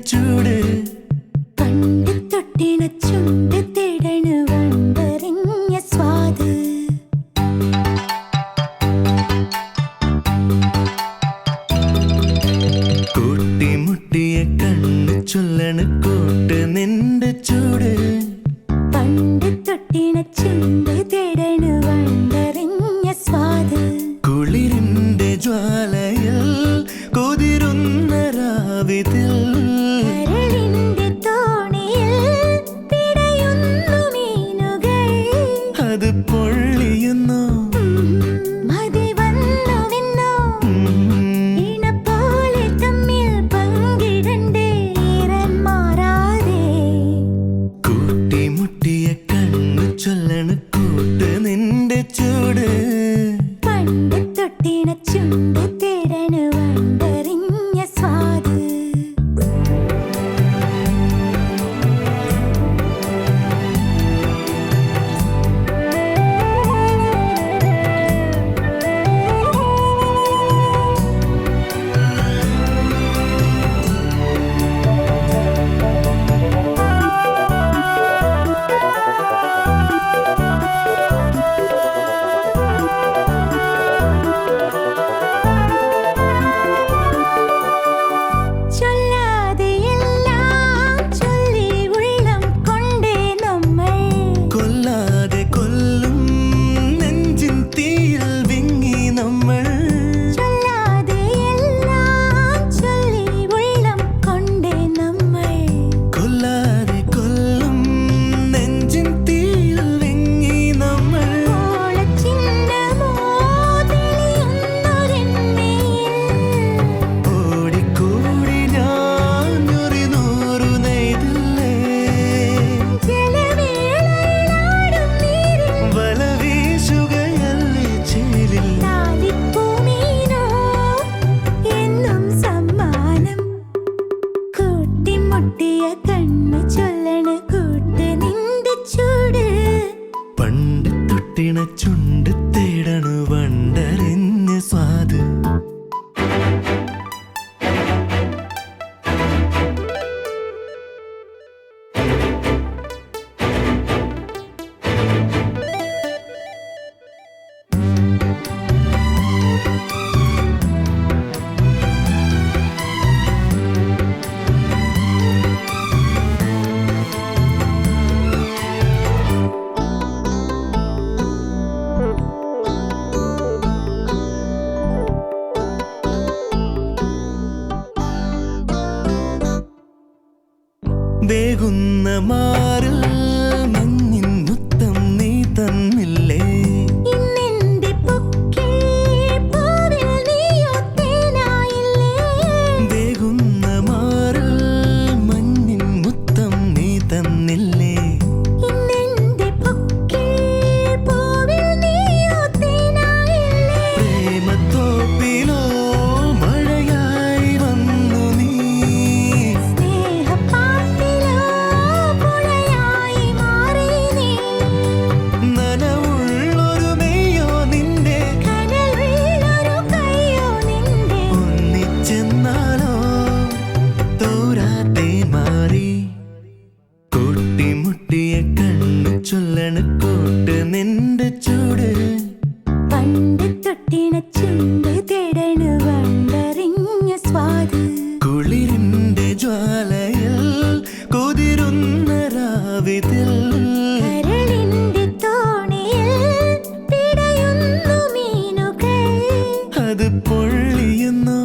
ചൂട് പണ്ട് തൊട്ടിണ ചുണ്ട് തേടണു വണ്ടറിഞ്ഞ സ്വാദ് കൂട്ടിമുട്ടിയ കണ്ണ് ചൊല്ലണ് കൂട്ട് നിന്റെ ചൂട് പണ്ട് തൊട്ടിണ ചുണ്ട് തേടണു വണ്ടറിഞ്ഞ സ്വാദ് കുളിരിന്റെ ജ്വാലയിൽ കുതിരുന്ന രാവിതിൽ കരളിന്റെ തോണിയിൽ പിടയുന്നു മീനുകൾ അത് പൊള്ളിയുന്നു മതി വന്നുവെന്നോ ഇണ പോലെ തമ്മിൽ പങ്കിടണ്ടേ ഈറൻ മാറാതെ കൂട്ടിമുട്ടിയ കണ്ണ് ചൊല്ലണ് കൂട്ട് നിന്റെ ചൂട് പണ്ട് തൊട്ടിണ ചുണ്ട് തേടണു വണ്ടറിഞ്ഞ സ്വാദ് ചൊല്ലാതെയെല്ലാം ചൊല്ലി ഉള്ളം കൊണ്ടേ നമ്മൾ കൊല്ലാതെ കൊല്ലും നെഞ്ചിൻ തീയിൽ വിങ്ങി നമ്മൾ ചൊല്ലാതെയെല്ലാം ചൊല്ലി ഉള്ളം കൊണ്ടേ നമ്മൾ കൊല്ലാതെ കൊല്ലും നെഞ്ചിൻ തീയിൽ വിങ്ങി നമ്മൾ ഓളച്ചിഹ്നമോ തെളിയുന്നൊരെണ്ണയിൽ ഓടിക്കൂടി ഞാൻ ഒരു നൂറു നെയ്തില്ലേ ജലവേളയിലാടും നീരിൽ വല വീശുകയല്ലേ ചേലിൽ താലിപ്പൂമീനോ എന്നും സമ്മാനം കൂട്ടിമുട്ടിയ കണ്ണ് ചൊല്ലണ് കൂട്ട് നിന്റെ ചൂട് പണ്ട് തൊട്ടിണ ചുണ്ട് തേടണു വണ്ടറിഞ്ഞ സ്വാദ് വേകുന്ന മാറിൽ മഞ്ഞിൻ മുത്തം നീ തന്നില്ലേ ഇന്നെന്റെ പൊക്കിൽ പൂവിൽ നീയോ തേനായില്ലേ വേകുന്ന മാറിൽ മഞ്ഞിൻ മുത്തം നീ തന്നില്ലേ ഇന്നെന്റെ പൊക്കിൽ പൂവിൽ നീയോ തേനായില്ലേ പ്രേമത്തോപ്പിലോ മഴയായി വന്നു നീ സ്നേഹപ്പാട്ടിലോ പുഴയായി മാറി നീ നനവുള്ളൊരു മെയ്യോ നിന്റെ കനലുള്ളൊരു കയ്യോ നിന്റെ ഒന്നിച്ചെന്നാലോ തോരാതെ മാറി കൂട്ടിമുട്ടിയ കണ്ണ് ചൊല്ലണ് കൂട്ട് നിന്റെ ചൂട് പണ്ട് തൊട്ടിണ ചുണ്ട് തേടണു വണ്ടറിഞ്ഞ സ്വാദ് കുളിരിന്റെ ജ്വാലയിൽ കുതിരുന്ന രാവിതിൽ കരളിന്റെ തോണിയിൽ പിടയുന്നു മീനുകൾ അത് പൊള്ളിയുന്നു